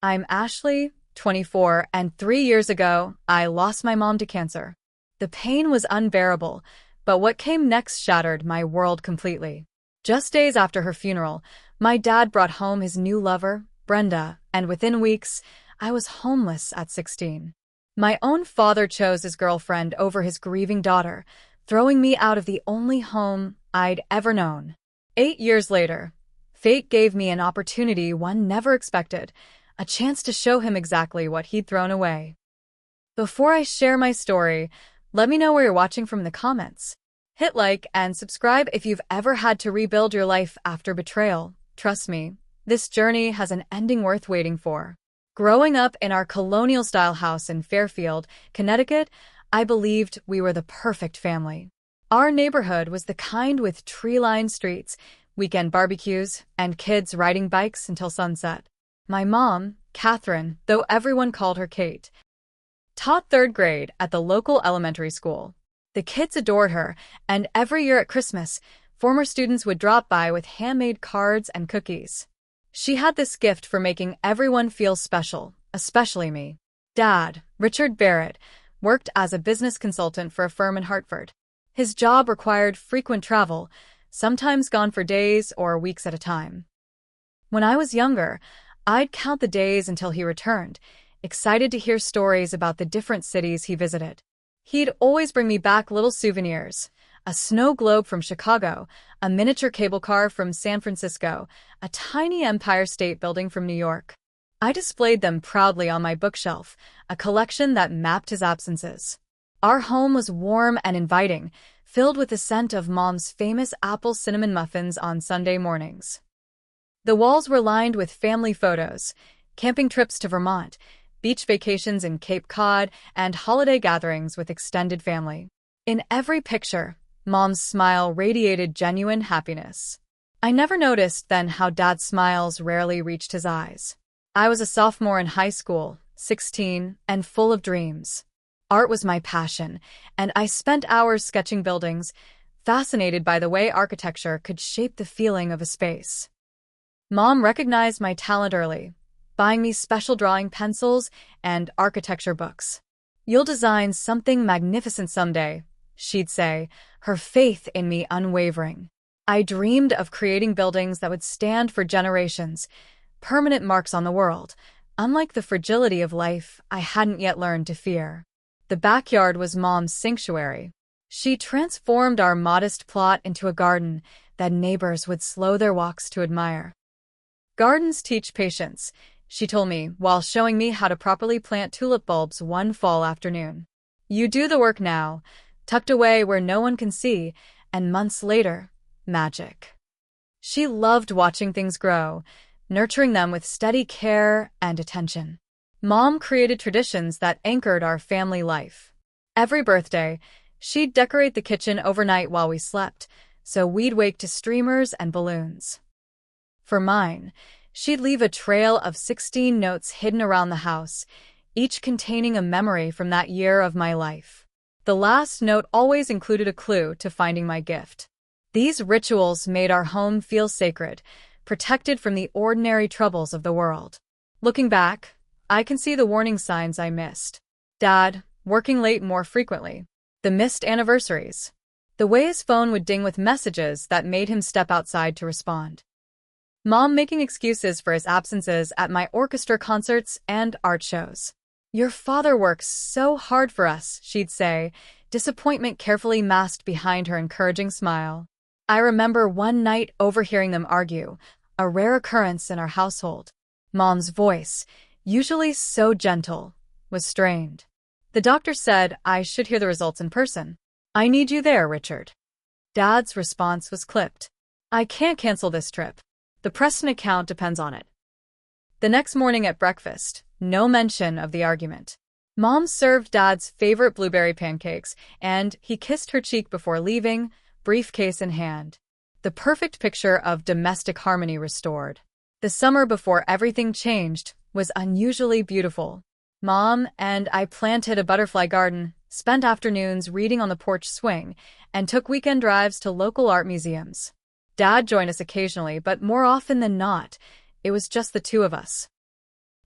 I'm Ashley, 24, and 3 years ago, I lost my mom to cancer. The pain was unbearable, but what came next shattered my world completely. Just days after her funeral, my dad brought home his new lover, Brenda, and within weeks, I was homeless at 16. My own father chose his girlfriend over his grieving daughter, throwing me out of the only home I'd ever known. 8 years later, fate gave me an opportunity one never expected, a chance to show him exactly what he'd thrown away. Before I share my story, let me know where you're watching from in the comments. Hit like and subscribe if you've ever had to rebuild your life after betrayal. Trust me, this journey has an ending worth waiting for. Growing up in our colonial-style house in Fairfield, Connecticut, I believed we were the perfect family. Our neighborhood was the kind with tree-lined streets, weekend barbecues, and kids riding bikes until sunset. My mom, Catherine, though everyone called her Kate, taught third grade at the local elementary school. The kids adored her, and every year at Christmas, former students would drop by with handmade cards and cookies. She had this gift for making everyone feel special, especially me. Dad, Richard Barrett, worked as a business consultant for a firm in Hartford. His job required frequent travel, sometimes gone for days or weeks at a time. When I was younger, I'd count the days until he returned, excited to hear stories about the different cities he visited. He'd always bring me back little souvenirs, a snow globe from Chicago, a miniature cable car from San Francisco, a tiny Empire State Building from New York. I displayed them proudly on my bookshelf, a collection that mapped his absences. Our home was warm and inviting, filled with the scent of Mom's famous apple cinnamon muffins on Sunday mornings. The walls were lined with family photos, camping trips to Vermont, beach vacations in Cape Cod, and holiday gatherings with extended family. In every picture, Mom's smile radiated genuine happiness. I never noticed then how Dad's smiles rarely reached his eyes. I was a sophomore in high school, 16, and full of dreams. Art was my passion, and I spent hours sketching buildings, fascinated by the way architecture could shape the feeling of a space. Mom recognized my talent early, buying me special drawing pencils and architecture books. "You'll design something magnificent someday," she'd say, her faith in me unwavering. I dreamed of creating buildings that would stand for generations, permanent marks on the world, unlike the fragility of life I hadn't yet learned to fear. The backyard was Mom's sanctuary. She transformed our modest plot into a garden that neighbors would slow their walks to admire. "Gardens teach patience," she told me while showing me how to properly plant tulip bulbs one fall afternoon. "You do the work now, tucked away where no one can see, and months later, magic." She loved watching things grow, nurturing them with steady care and attention. Mom created traditions that anchored our family life. Every birthday, she'd decorate the kitchen overnight while we slept, so we'd wake to streamers and balloons. For mine, she'd leave a trail of 16 notes hidden around the house, each containing a memory from that year of my life. The last note always included a clue to finding my gift. These rituals made our home feel sacred, protected from the ordinary troubles of the world. Looking back, I can see the warning signs I missed. Dad, working late more frequently. The missed anniversaries. The way his phone would ding with messages that made him step outside to respond. Mom making excuses for his absences at my orchestra concerts and art shows. "Your father works so hard for us," she'd say, disappointment carefully masked behind her encouraging smile. I remember one night overhearing them argue, a rare occurrence in our household. Mom's voice, usually so gentle, was strained. "The doctor said I should hear the results in person. I need you there, Richard." Dad's response was clipped. "I can't cancel this trip. The Preston account depends on it." The next morning at breakfast, no mention of the argument. Mom served Dad's favorite blueberry pancakes, and he kissed her cheek before leaving, briefcase in hand. The perfect picture of domestic harmony restored. The summer before everything changed was unusually beautiful. Mom and I planted a butterfly garden, spent afternoons reading on the porch swing, and took weekend drives to local art museums. Dad joined us occasionally, but more often than not, it was just the two of us.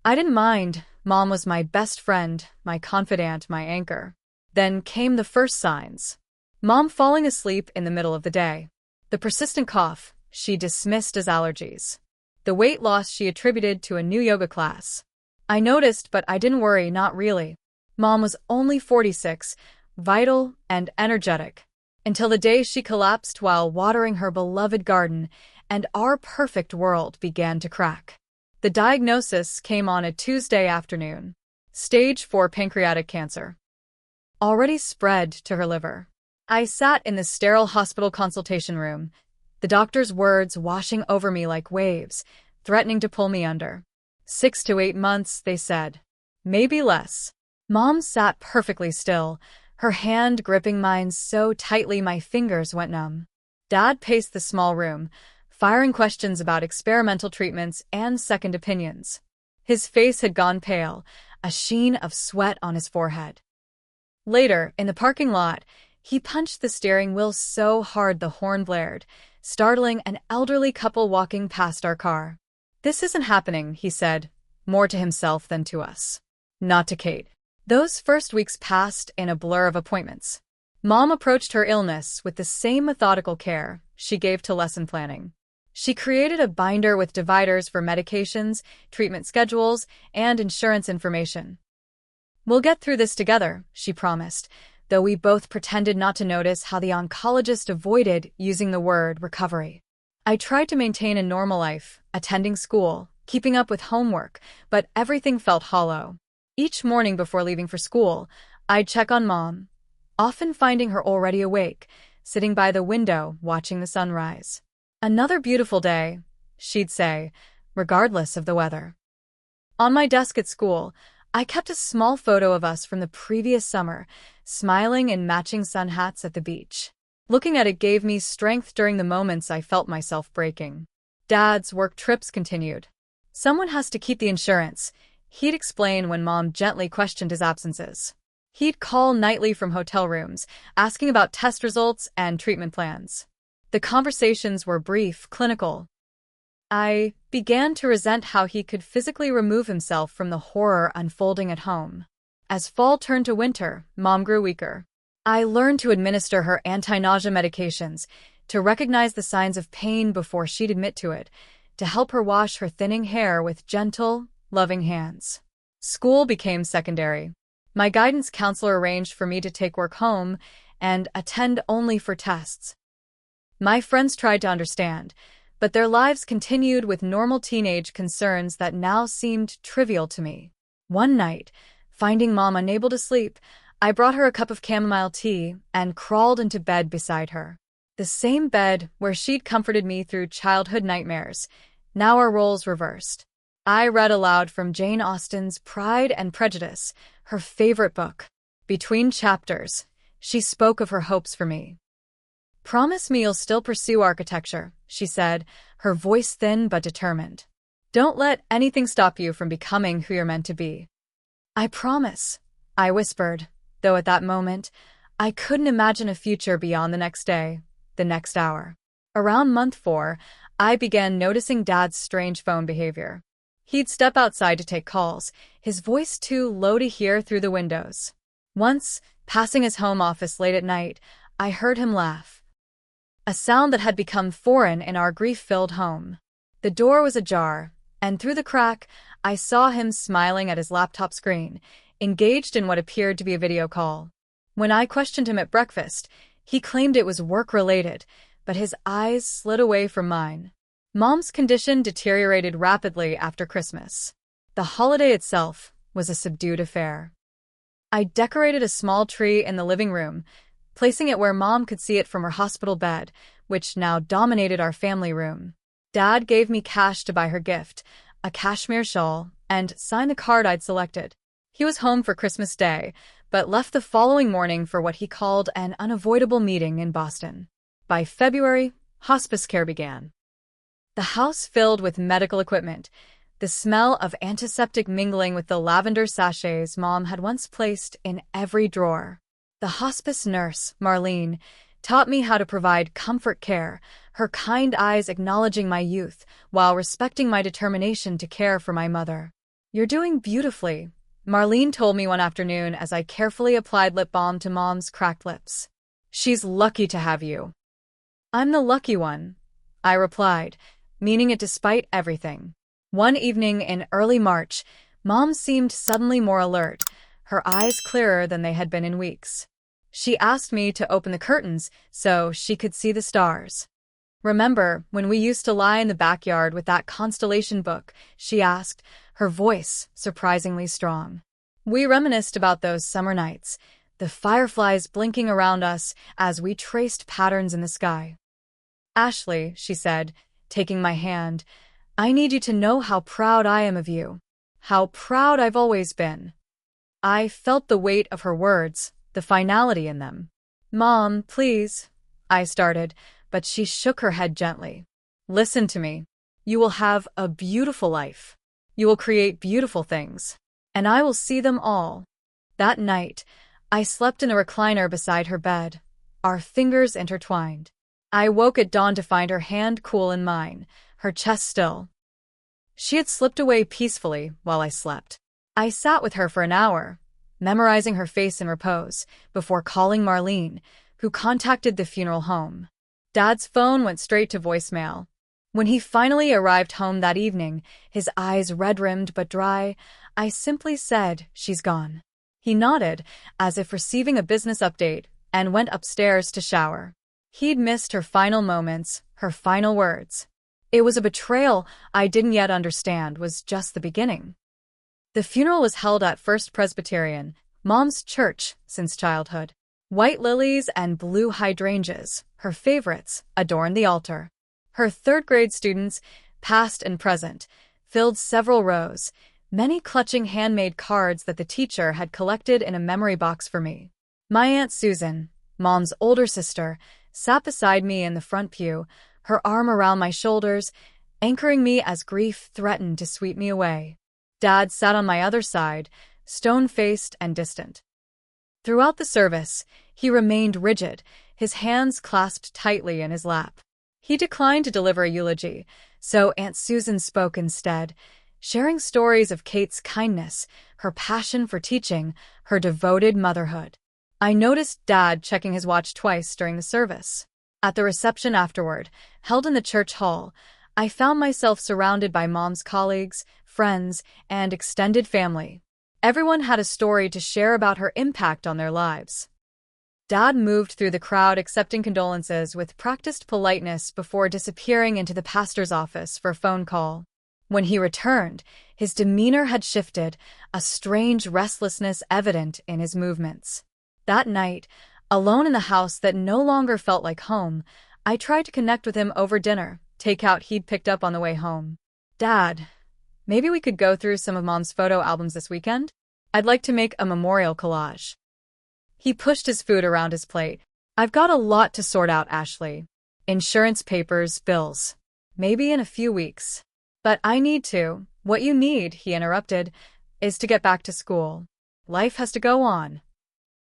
I didn't mind. Mom was my best friend, my confidant, my anchor. Then came the first signs. Mom falling asleep in the middle of the day. The persistent cough she dismissed as allergies. The weight loss she attributed to a new yoga class. I noticed, but I didn't worry, not really. Mom was only 46, vital and energetic. Until the day she collapsed while watering her beloved garden, and our perfect world began to crack. The diagnosis came on a Tuesday afternoon. Stage 4 pancreatic cancer. Already spread to her liver. I sat in the sterile hospital consultation room, the doctor's words washing over me like waves, threatening to pull me under. 6 to 8 months, they said. Maybe less. Mom sat perfectly still, her hand gripping mine so tightly my fingers went numb. Dad paced the small room, firing questions about experimental treatments and second opinions. His face had gone pale, a sheen of sweat on his forehead. Later, in the parking lot, he punched the steering wheel so hard the horn blared, startling an elderly couple walking past our car. "This isn't happening," he said, more to himself than to us. Not to Kate. Those first weeks passed in a blur of appointments. Mom approached her illness with the same methodical care she gave to lesson planning. She created a binder with dividers for medications, treatment schedules, and insurance information. "We'll get through this together," she promised, though we both pretended not to notice how the oncologist avoided using the word recovery. I tried to maintain a normal life, attending school, keeping up with homework, but everything felt hollow. Each morning before leaving for school, I'd check on Mom, often finding her already awake, sitting by the window watching the sunrise. "Another beautiful day," she'd say, regardless of the weather. On my desk at school, I kept a small photo of us from the previous summer, smiling in matching sun hats at the beach. Looking at it gave me strength during the moments I felt myself breaking. Dad's work trips continued. "Someone has to keep the insurance," he'd explain when Mom gently questioned his absences. He'd call nightly from hotel rooms, asking about test results and treatment plans. The conversations were brief, clinical. I began to resent how he could physically remove himself from the horror unfolding at home. As fall turned to winter, Mom grew weaker. I learned to administer her anti-nausea medications, to recognize the signs of pain before she'd admit to it, to help her wash her thinning hair with gentle, loving hands. School became secondary. My guidance counselor arranged for me to take work home and attend only for tests. My friends tried to understand, but their lives continued with normal teenage concerns that now seemed trivial to me. One night, finding Mom unable to sleep, I brought her a cup of chamomile tea and crawled into bed beside her. The same bed where she'd comforted me through childhood nightmares. Now our roles reversed. I read aloud from Jane Austen's Pride and Prejudice, her favorite book. Between chapters, she spoke of her hopes for me. "Promise me you'll still pursue architecture," she said, her voice thin but determined. "Don't let anything stop you from becoming who you're meant to be." "I promise," I whispered, though at that moment, I couldn't imagine a future beyond the next day, the next hour. Around month 4, I began noticing Dad's strange phone behavior. He'd step outside to take calls, his voice too low to hear through the windows. Once, passing his home office late at night, I heard him laugh. A sound that had become foreign in our grief-filled home. The door was ajar, and through the crack, I saw him smiling at his laptop screen, engaged in what appeared to be a video call. When I questioned him at breakfast, he claimed it was work-related, but his eyes slid away from mine. Mom's condition deteriorated rapidly after Christmas. The holiday itself was a subdued affair. I decorated a small tree in the living room, placing it where Mom could see it from her hospital bed, which now dominated our family room. Dad gave me cash to buy her gift, a cashmere shawl, and sign the card I'd selected. He was home for Christmas Day, but left the following morning for what he called an unavoidable meeting in Boston. By February, hospice care began. The house filled with medical equipment, the smell of antiseptic mingling with the lavender sachets Mom had once placed in every drawer. The hospice nurse, Marlene, taught me how to provide comfort care, her kind eyes acknowledging my youth while respecting my determination to care for my mother. You're doing beautifully, Marlene told me one afternoon as I carefully applied lip balm to Mom's cracked lips. She's lucky to have you. I'm the lucky one, I replied, meaning it despite everything. One evening in early March, Mom seemed suddenly more alert, her eyes clearer than they had been in weeks. She asked me to open the curtains so she could see the stars. Remember when we used to lie in the backyard with that constellation book? She asked, her voice surprisingly strong. We reminisced about those summer nights, the fireflies blinking around us as we traced patterns in the sky. Ashley, she said, taking my hand, I need you to know how proud I am of you. How proud I've always been. I felt the weight of her words, the finality in them. Mom, please, I started, but she shook her head gently. Listen to me. You will have a beautiful life. You will create beautiful things. And I will see them all. That night, I slept in a recliner beside her bed, our fingers intertwined. I woke at dawn to find her hand cool in mine, her chest still. She had slipped away peacefully while I slept. I sat with her for an hour, memorizing her face in repose, before calling Marlene, who contacted the funeral home. Dad's phone went straight to voicemail. When he finally arrived home that evening, his eyes red-rimmed but dry, I simply said, she's gone. He nodded, as if receiving a business update, and went upstairs to shower. He'd missed her final moments, her final words. It was a betrayal I didn't yet understand was just the beginning. The funeral was held at First Presbyterian, Mom's church since childhood. White lilies and blue hydrangeas, her favorites, adorned the altar. Her third-grade students, past and present, filled several rows, many clutching handmade cards that the teacher had collected in a memory box for me. My Aunt Susan, Mom's older sister, sat beside me in the front pew, her arm around my shoulders, anchoring me as grief threatened to sweep me away. Dad sat on my other side, stone-faced and distant. Throughout the service, he remained rigid, his hands clasped tightly in his lap. He declined to deliver a eulogy, so Aunt Susan spoke instead, sharing stories of Kate's kindness, her passion for teaching, her devoted motherhood. I noticed Dad checking his watch twice during the service. At the reception afterward, held in the church hall, I found myself surrounded by Mom's colleagues, friends, and extended family. Everyone had a story to share about her impact on their lives. Dad moved through the crowd accepting condolences with practiced politeness before disappearing into the pastor's office for a phone call. When he returned, his demeanor had shifted, a strange restlessness evident in his movements. That night, alone in the house that no longer felt like home, I tried to connect with him over dinner, takeout he'd picked up on the way home. Dad, maybe we could go through some of Mom's photo albums this weekend? I'd like to make a memorial collage. He pushed his food around his plate. I've got a lot to sort out, Ashley. Insurance papers, bills. Maybe in a few weeks. But I need to. What you need, he interrupted, is to get back to school. Life has to go on.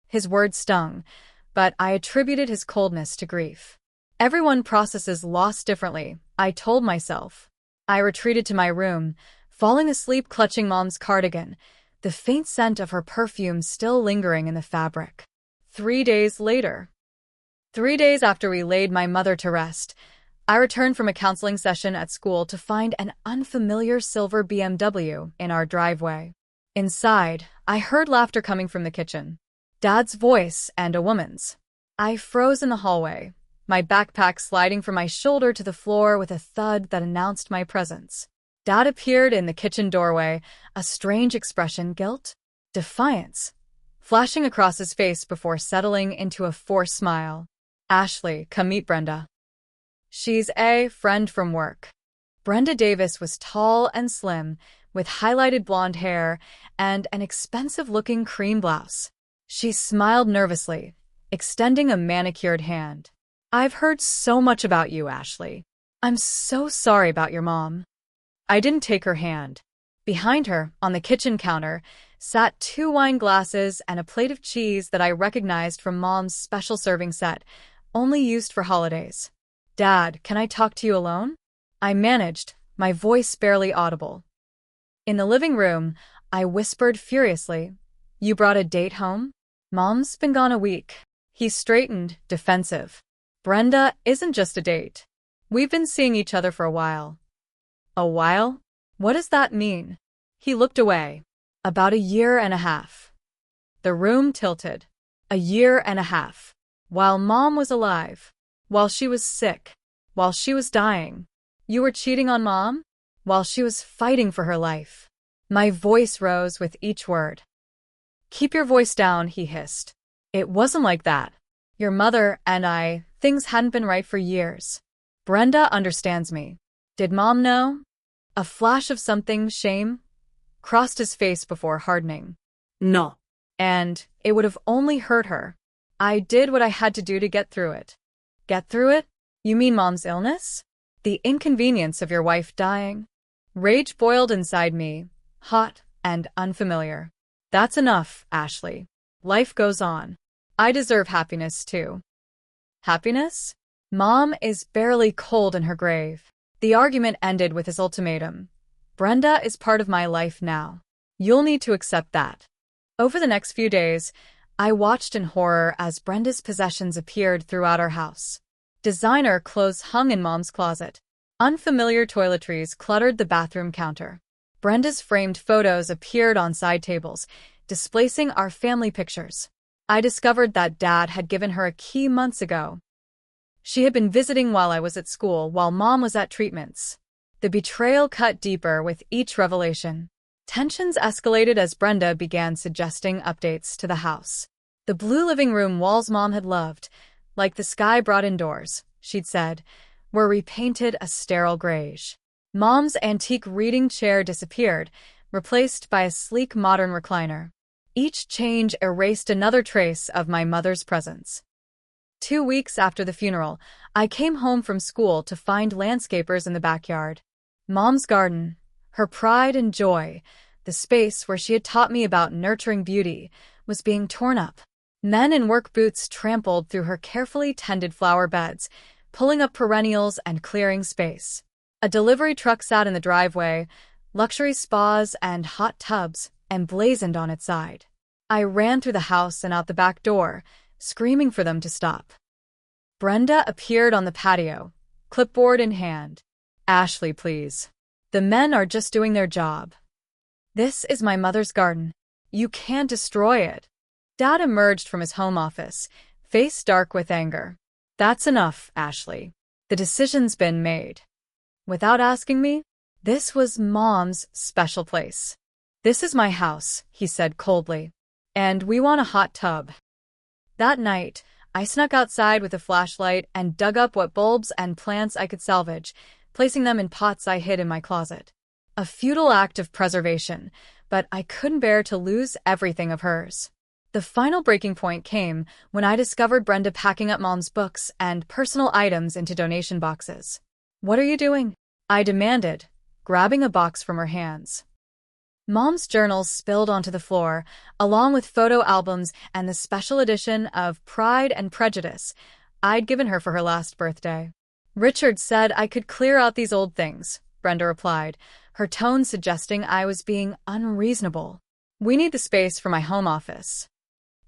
His words stung, but I attributed his coldness to grief. Everyone processes loss differently, I told myself. I retreated to my room, falling asleep clutching Mom's cardigan, the faint scent of her perfume still lingering in the fabric. 3 days later. 3 days after we laid my mother to rest, I returned from a counseling session at school to find an unfamiliar silver BMW in our driveway. Inside, I heard laughter coming from the kitchen. Dad's voice and a woman's. I froze in the hallway, my backpack sliding from my shoulder to the floor with a thud that announced my presence. Dad appeared in the kitchen doorway, a strange expression, guilt, defiance, flashing across his face before settling into a forced smile. Ashley, come meet Brenda. She's a friend from work. Brenda Davis was tall and slim, with highlighted blonde hair and an expensive-looking cream blouse. She smiled nervously, extending a manicured hand. I've heard so much about you, Ashley. I'm so sorry about your mom. I didn't take her hand. Behind her, on the kitchen counter, sat 2 wine glasses and a plate of cheese that I recognized from Mom's special serving set, only used for holidays. Dad, can I talk to you alone? I managed, my voice barely audible. In the living room, I whispered furiously, "You brought a date home?" "Mom's been gone a week." He straightened, defensive. "Brenda isn't just a date. We've been seeing each other for a while." "A while? What does that mean?" He looked away. "About a year and a half." The room tilted. A year and a half. While Mom was alive. While she was sick. While she was dying. You were cheating on Mom? While she was fighting for her life. My voice rose with each word. "Keep your voice down," he hissed. "It wasn't like that. Your mother and I, things hadn't been right for years. Brenda understands me. Did Mom know?" A flash of something, shame, crossed his face before hardening. No. And it would have only hurt her. I did what I had to do to get through it. Get through it? You mean Mom's illness? The inconvenience of your wife dying? Rage boiled inside me, hot and unfamiliar. That's enough, Ashley. Life goes on. I deserve happiness, too. Happiness? Mom is barely cold in her grave. The argument ended with his ultimatum. Brenda is part of my life now. You'll need to accept that. Over the next few days, I watched in horror as Brenda's possessions appeared throughout our house. Designer clothes hung in Mom's closet. Unfamiliar toiletries cluttered the bathroom counter. Brenda's framed photos appeared on side tables, displacing our family pictures. I discovered that Dad had given her a key months ago. She had been visiting while I was at school, while Mom was at treatments. The betrayal cut deeper with each revelation. Tensions escalated as Brenda began suggesting updates to the house. The blue living room walls Mom had loved, like the sky brought indoors, she'd said, were repainted a sterile grayish. Mom's antique reading chair disappeared, replaced by a sleek modern recliner. Each change erased another trace of my mother's presence. 2 weeks after the funeral, I came home from school to find landscapers in the backyard. Mom's garden, her pride and joy, the space where she had taught me about nurturing beauty, was being torn up. Men in work boots trampled through her carefully tended flower beds, pulling up perennials and clearing space. A delivery truck sat in the driveway, luxury spas and hot tubs emblazoned on its side. I ran through the house and out the back door, screaming for them to stop. Brenda appeared on the patio, clipboard in hand. "Ashley, please. The men are just doing their job. This is my mother's garden. You can't destroy it." Dad emerged from his home office, face dark with anger. "That's enough, Ashley. The decision's been made." Without asking me, this was Mom's special place. "This is my house," he said coldly. "And we want a hot tub." That night, I snuck outside with a flashlight and dug up what bulbs and plants I could salvage, placing them in pots I hid in my closet. A futile act of preservation, but I couldn't bear to lose everything of hers. The final breaking point came when I discovered Brenda packing up Mom's books and personal items into donation boxes. "What are you doing?" I demanded, grabbing a box from her hands. Mom's journals spilled onto the floor, along with photo albums and the special edition of Pride and Prejudice I'd given her for her last birthday. "Richard said I could clear out these old things," Brenda replied, her tone suggesting I was being unreasonable. "We need the space for my home office."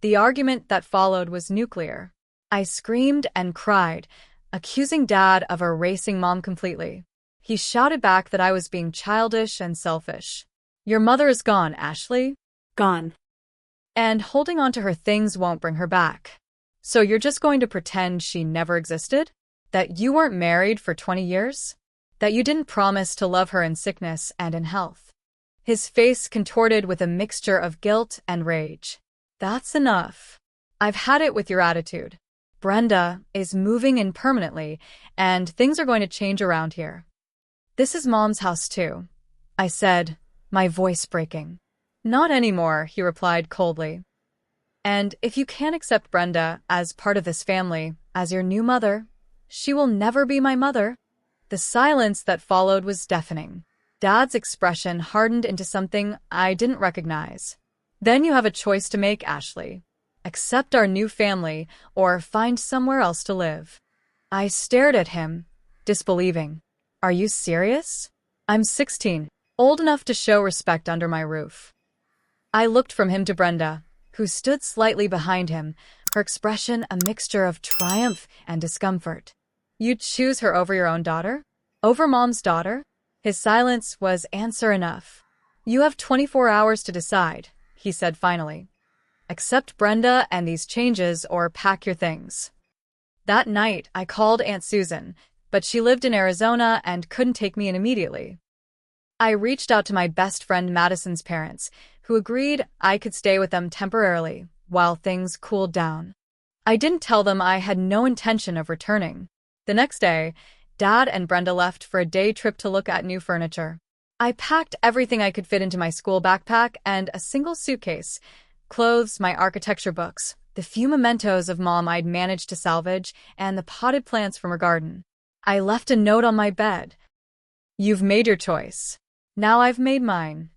The argument that followed was nuclear. I screamed and cried, accusing Dad of erasing Mom completely. He shouted back that I was being childish and selfish. "Your mother is gone, Ashley." Gone. "And holding on to her things won't bring her back. So you're just going to pretend she never existed? That you weren't married for 20 years? That you didn't promise to love her in sickness and in health?" His face contorted with a mixture of guilt and rage. "That's enough. I've had it with your attitude. Brenda is moving in permanently, and things are going to change around here." "This is Mom's house too," I said, my voice breaking. "Not anymore," he replied coldly. "And if you can't accept Brenda as part of this family, as your new mother, she will never be my mother." The silence that followed was deafening. Dad's expression hardened into something I didn't recognize. "Then you have a choice to make, Ashley. Accept our new family or find somewhere else to live." I stared at him, disbelieving. "Are you serious? I'm 16. old enough to show respect under my roof. I looked from him to Brenda, who stood slightly behind him, her expression a mixture of triumph and discomfort. You'd choose her over your own daughter? Over Mom's daughter? His silence was answer enough. You have 24 hours to decide, he said finally. Accept Brenda and these changes or pack your things. That night, I called Aunt Susan, but she lived in Arizona and couldn't take me in immediately. I reached out to my best friend Madison's parents, who agreed I could stay with them temporarily while things cooled down. I didn't tell them I had no intention of returning. The next day, Dad and Brenda left for a day trip to look at new furniture. I packed everything I could fit into my school backpack and a single suitcase, clothes, my architecture books, the few mementos of Mom I'd managed to salvage, and the potted plants from her garden. I left a note on my bed. You've made your choice. Now I've made mine.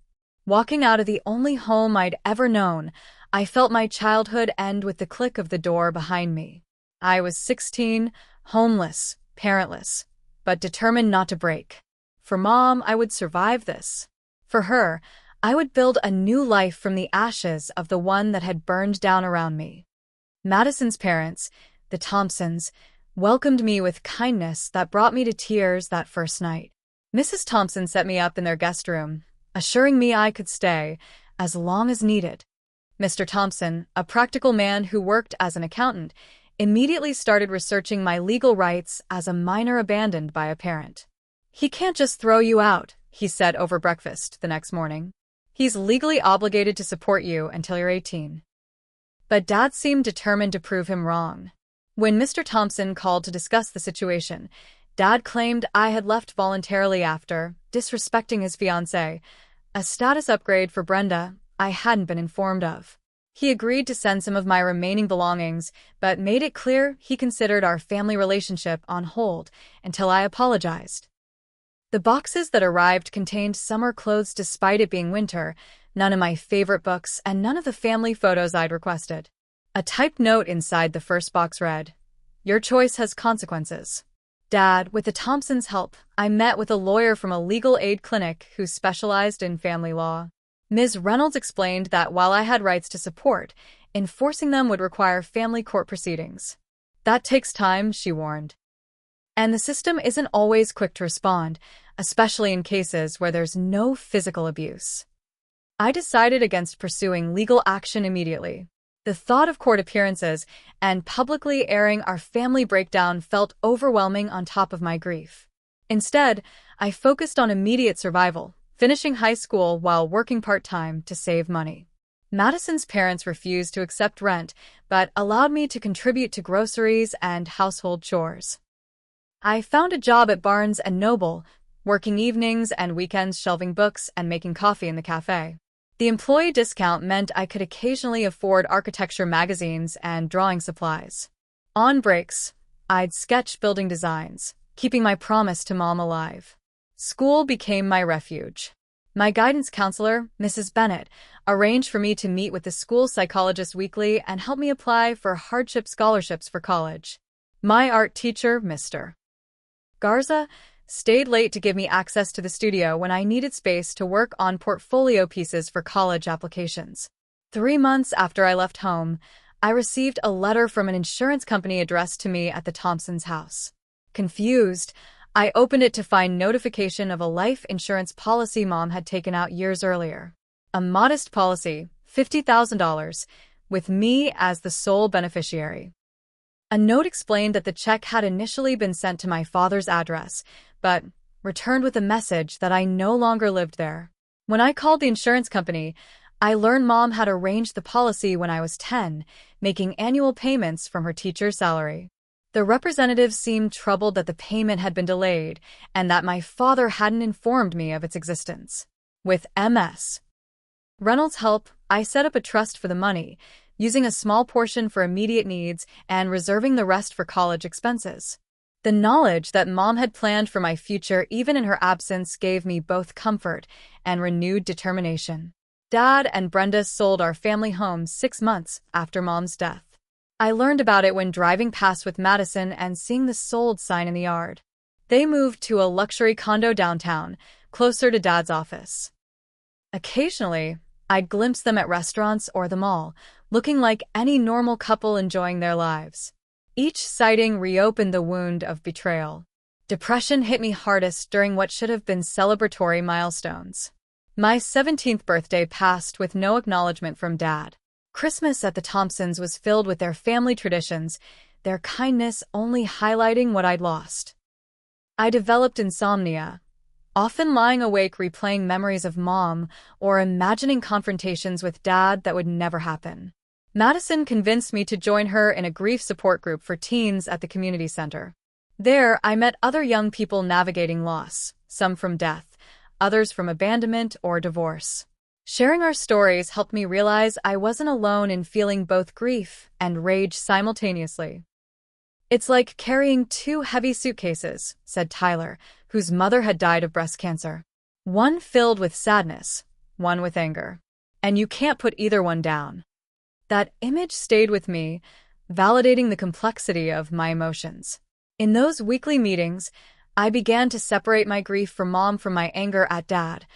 Walking out of the only home I'd ever known, I felt my childhood end with the click of the door behind me. I was 16, homeless, parentless, but determined not to break. For Mom, I would survive this. For her, I would build a new life from the ashes of the one that had burned down around me. Madison's parents, the Thompsons, welcomed me with kindness that brought me to tears that first night. Mrs. Thompson set me up in their guest room, assuring me I could stay as long as needed. Mr. Thompson, a practical man who worked as an accountant, immediately started researching my legal rights as a minor abandoned by a parent. He can't just throw you out, he said over breakfast the next morning. He's legally obligated to support you until you're 18. But Dad seemed determined to prove him wrong. When Mr. Thompson called to discuss the situation, Dad claimed I had left voluntarily after disrespecting his fiancée, a status upgrade for Brenda I hadn't been informed of. He agreed to send some of my remaining belongings, but made it clear he considered our family relationship on hold until I apologized. The boxes that arrived contained summer clothes despite it being winter, none of my favorite books, and none of the family photos I'd requested. A typed note inside the first box read, "Your choice has consequences." Dad, with the Thompsons' help, I met with a lawyer from a legal aid clinic who specialized in family law. Ms. Reynolds explained that while I had rights to support, enforcing them would require family court proceedings. That takes time, she warned. And the system isn't always quick to respond, especially in cases where there's no physical abuse. I decided against pursuing legal action immediately. The thought of court appearances and publicly airing our family breakdown felt overwhelming on top of my grief. Instead, I focused on immediate survival, finishing high school while working part-time to save money. Madison's parents refused to accept rent, but allowed me to contribute to groceries and household chores. I found a job at Barnes & Noble, working evenings and weekends shelving books and making coffee in the cafe. The employee discount meant I could occasionally afford architecture magazines and drawing supplies. On breaks, I'd sketch building designs, keeping my promise to Mom alive. School became my refuge. My guidance counselor, Mrs. Bennett, arranged for me to meet with the school psychologist weekly and help me apply for hardship scholarships for college. My art teacher, Mr. Garza, stayed late to give me access to the studio when I needed space to work on portfolio pieces for college applications. 3 months after I left home, I received a letter from an insurance company addressed to me at the Thompsons' house. Confused, I opened it to find notification of a life insurance policy Mom had taken out years earlier. A modest policy, $50,000, with me as the sole beneficiary. A note explained that the check had initially been sent to my father's address, but returned with a message that I no longer lived there. When I called the insurance company, I learned Mom had arranged the policy when I was 10, making annual payments from her teacher's salary. The representative seemed troubled that the payment had been delayed and that my father hadn't informed me of its existence. With Ms. Reynolds' help, I set up a trust for the money, using a small portion for immediate needs and reserving the rest for college expenses. The knowledge that Mom had planned for my future even in her absence gave me both comfort and renewed determination. Dad and Brenda sold our family home 6 months after Mom's death. I learned about it when driving past with Madison and seeing the sold sign in the yard. They moved to a luxury condo downtown, closer to Dad's office. Occasionally, I'd glimpse them at restaurants or the mall, looking like any normal couple enjoying their lives. Each sighting reopened the wound of betrayal. Depression hit me hardest during what should have been celebratory milestones. My 17th birthday passed with no acknowledgement from Dad. Christmas at the Thompsons was filled with their family traditions, their kindness only highlighting what I'd lost. I developed insomnia, often lying awake replaying memories of Mom or imagining confrontations with Dad that would never happen. Madison convinced me to join her in a grief support group for teens at the community center. There, I met other young people navigating loss, some from death, others from abandonment or divorce. Sharing our stories helped me realize I wasn't alone in feeling both grief and rage simultaneously. "It's like carrying two heavy suitcases," said Tyler, whose mother had died of breast cancer. "One filled with sadness, one with anger. And you can't put either one down." That image stayed with me, validating the complexity of my emotions. In those weekly meetings, I began to separate my grief for Mom from my anger at Dad,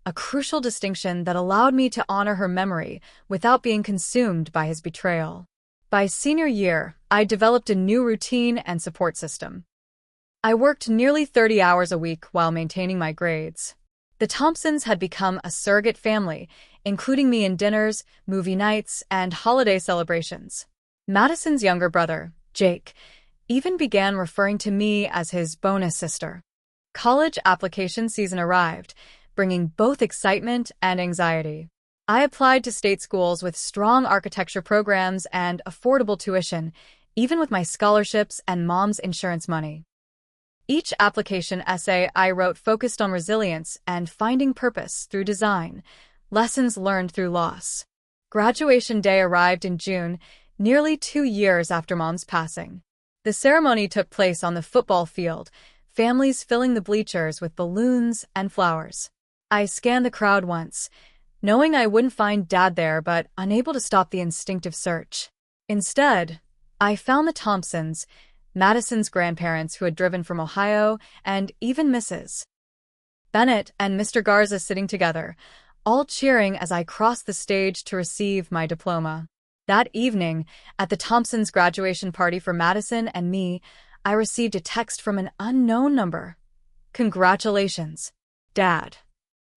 a crucial distinction that allowed me to honor her memory without being consumed by his betrayal. By senior year, I developed a new routine and support system. I worked nearly 30 hours a week while maintaining my grades. The Thompsons had become a surrogate family, including me in dinners, movie nights, and holiday celebrations. Madison's younger brother, Jake, even began referring to me as his bonus sister. College application season arrived, bringing both excitement and anxiety. I applied to state schools with strong architecture programs and affordable tuition, even with my scholarships and Mom's insurance money. Each application essay I wrote focused on resilience and finding purpose through design, lessons learned through loss. Graduation day arrived in June, nearly 2 years after Mom's passing. The ceremony took place on the football field, families filling the bleachers with balloons and flowers. I scanned the crowd once, knowing I wouldn't find Dad there but unable to stop the instinctive search. Instead, I found the Thompsons, Madison's grandparents who had driven from Ohio, and even Mrs. Bennett and Mr. Garza sitting together, all cheering as I crossed the stage to receive my diploma. That evening, at the Thompsons' graduation party for Madison and me, I received a text from an unknown number. "Congratulations, Dad."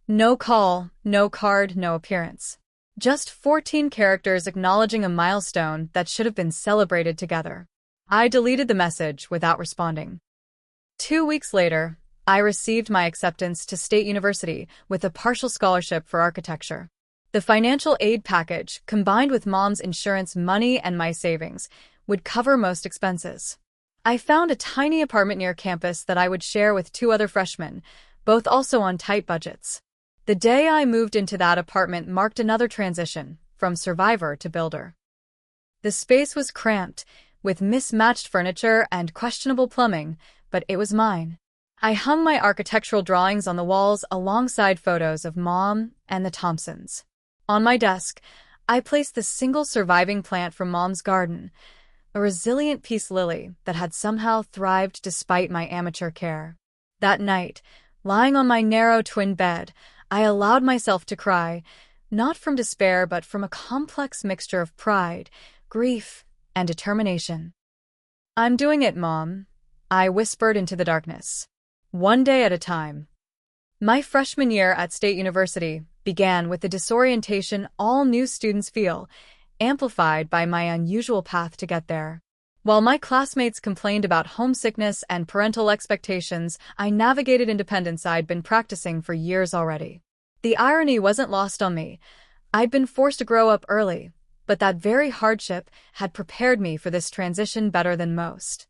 No call, no card, no appearance. Just 14 characters acknowledging a milestone that should have been celebrated together. I deleted the message without responding. 2 weeks later, I received my acceptance to State University with a partial scholarship for architecture. The financial aid package, combined with Mom's insurance money and my savings, would cover most expenses. I found a tiny apartment near campus that I would share with 2 other freshmen, both also on tight budgets. The day I moved into that apartment marked another transition, from survivor to builder. The space was cramped, with mismatched furniture and questionable plumbing, but it was mine. I hung my architectural drawings on the walls alongside photos of Mom and the Thompsons. On my desk, I placed the single surviving plant from Mom's garden, a resilient peace lily that had somehow thrived despite my amateur care. That night, lying on my narrow twin bed, I allowed myself to cry, not from despair but from a complex mixture of pride, grief, and determination. "I'm doing it, Mom," I whispered into the darkness. "One day at a time." My freshman year at State University began with the disorientation all new students feel, amplified by my unusual path to get there. While my classmates complained about homesickness and parental expectations, I navigated independence I'd been practicing for years already. The irony wasn't lost on me. I'd been forced to grow up early, but that very hardship had prepared me for this transition better than most.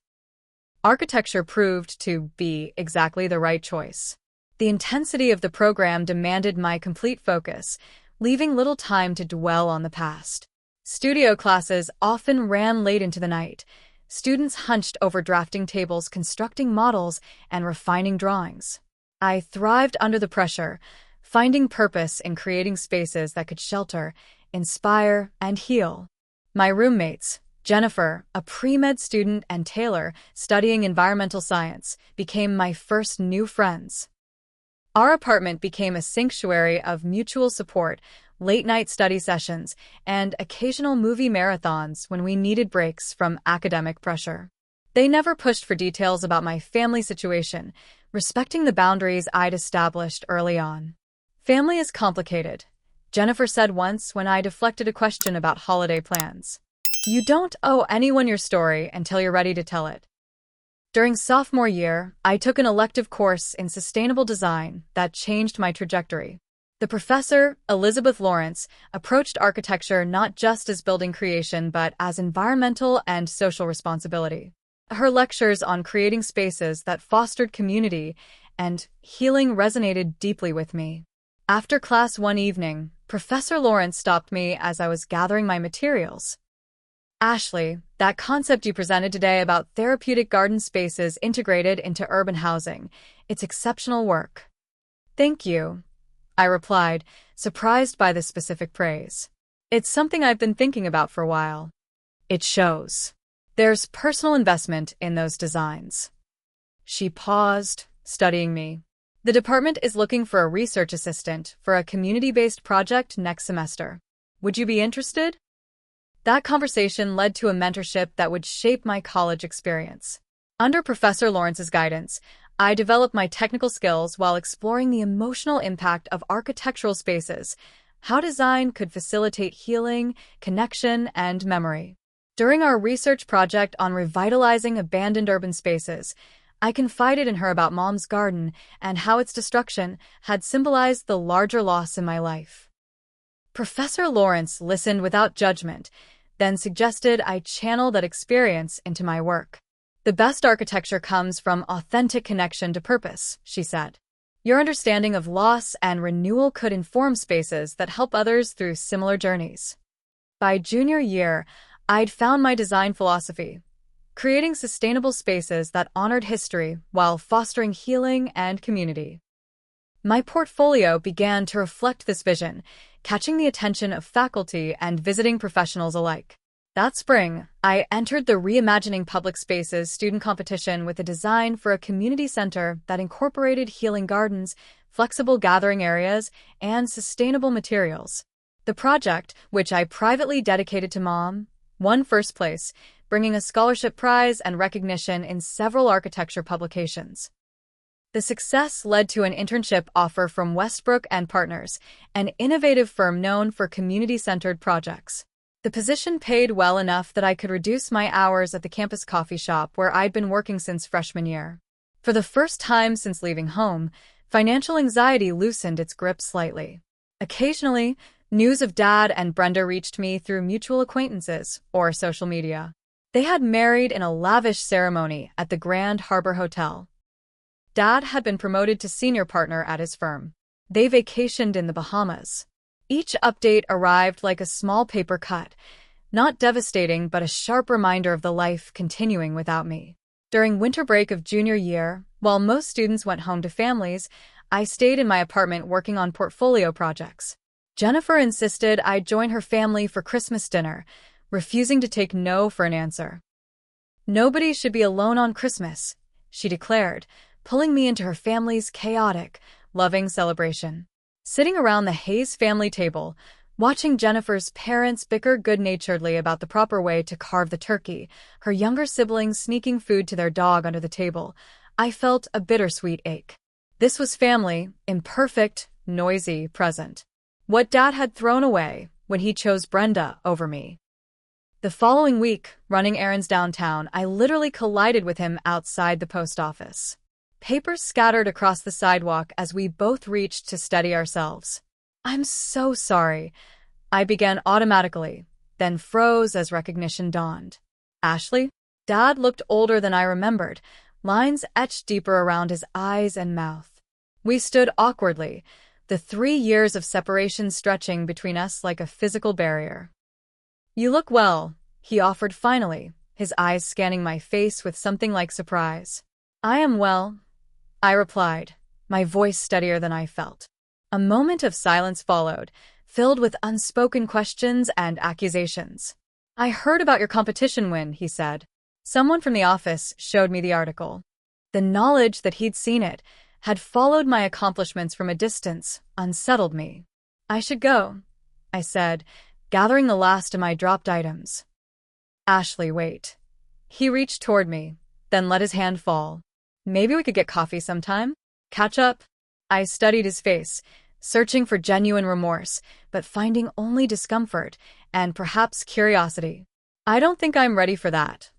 Architecture proved to be exactly the right choice. The intensity of the program demanded my complete focus, leaving little time to dwell on the past. Studio classes often ran late into the night. Students hunched over drafting tables, constructing models, and refining drawings. I thrived under the pressure, finding purpose in creating spaces that could shelter, inspire, and heal. My roommates, Jennifer, a pre-med student, and Taylor, studying environmental science, became my first new friends. Our apartment became a sanctuary of mutual support, late-night study sessions, and occasional movie marathons when we needed breaks from academic pressure. They never pushed for details about my family situation, respecting the boundaries I'd established early on. "Family is complicated," Jennifer said once when I deflected a question about holiday plans. "You don't owe anyone your story until you're ready to tell it." During sophomore year, I took an elective course in sustainable design that changed my trajectory. The professor, Elizabeth Lawrence, approached architecture not just as building creation but as environmental and social responsibility. Her lectures on creating spaces that fostered community and healing resonated deeply with me. After class one evening, Professor Lawrence stopped me as I was gathering my materials. "Ashley, that concept you presented today about therapeutic garden spaces integrated into urban housing, it's exceptional work." "Thank you," I replied, surprised by the specific praise. "It's something I've been thinking about for a while." "It shows. There's personal investment in those designs." She paused, studying me. "The department is looking for a research assistant for a community-based project next semester. Would you be interested?" That conversation led to a mentorship that would shape my college experience. Under Professor Lawrence's guidance, I developed my technical skills while exploring the emotional impact of architectural spaces, how design could facilitate healing, connection, and memory. During our research project on revitalizing abandoned urban spaces, I confided in her about Mom's garden and how its destruction had symbolized the larger loss in my life. Professor Lawrence listened without judgment, then suggested I channel that experience into my work. "The best architecture comes from authentic connection to purpose," she said. "Your understanding of loss and renewal could inform spaces that help others through similar journeys." By junior year, I'd found my design philosophy, creating sustainable spaces that honored history while fostering healing and community. My portfolio began to reflect this vision, catching the attention of faculty and visiting professionals alike. That spring, I entered the Reimagining Public Spaces student competition with a design for a community center that incorporated healing gardens, flexible gathering areas, and sustainable materials. The project, which I privately dedicated to Mom, won first place, bringing a scholarship prize and recognition in several architecture publications. The success led to an internship offer from Westbrook and Partners, an innovative firm known for community-centered projects. The position paid well enough that I could reduce my hours at the campus coffee shop where I'd been working since freshman year. For the first time since leaving home, financial anxiety loosened its grip slightly. Occasionally, news of Dad and Brenda reached me through mutual acquaintances or social media. They had married in a lavish ceremony at the Grand Harbor Hotel. Dad had been promoted to senior partner at his firm. They vacationed in the Bahamas. Each update arrived like a small paper cut, not devastating but a sharp reminder of the life continuing without me. During winter break of junior year, while most students went home to families, I stayed in my apartment working on portfolio projects. Jennifer insisted I join her family for Christmas dinner, refusing to take no for an answer. "Nobody should be alone on Christmas," she declared, pulling me into her family's chaotic, loving celebration. Sitting around the Hayes family table, watching Jennifer's parents bicker good-naturedly about the proper way to carve the turkey, her younger siblings sneaking food to their dog under the table, I felt a bittersweet ache. This was family, imperfect, noisy, present. What Dad had thrown away when he chose Brenda over me. The following week, running errands downtown, I literally collided with him outside the post office. Papers scattered across the sidewalk as we both reached to steady ourselves. "I'm so sorry," I began automatically, then froze as recognition dawned. "Ashley?" Dad looked older than I remembered, lines etched deeper around his eyes and mouth. We stood awkwardly, the 3 years of separation stretching between us like a physical barrier. "You look well," he offered finally, his eyes scanning my face with something like surprise. "I am well," I replied, my voice steadier than I felt. A moment of silence followed, filled with unspoken questions and accusations. "I heard about your competition win," he said. Someone from the office showed me the article. The knowledge that he'd seen it, had followed my accomplishments from a distance, unsettled me. "I should go," I said, gathering the last of my dropped items. "Ashley, wait." He reached toward me, then let his hand fall. "Maybe we could get coffee sometime? Catch up?" I studied his face, searching for genuine remorse, but finding only discomfort and perhaps curiosity. "I don't think I'm ready for that,"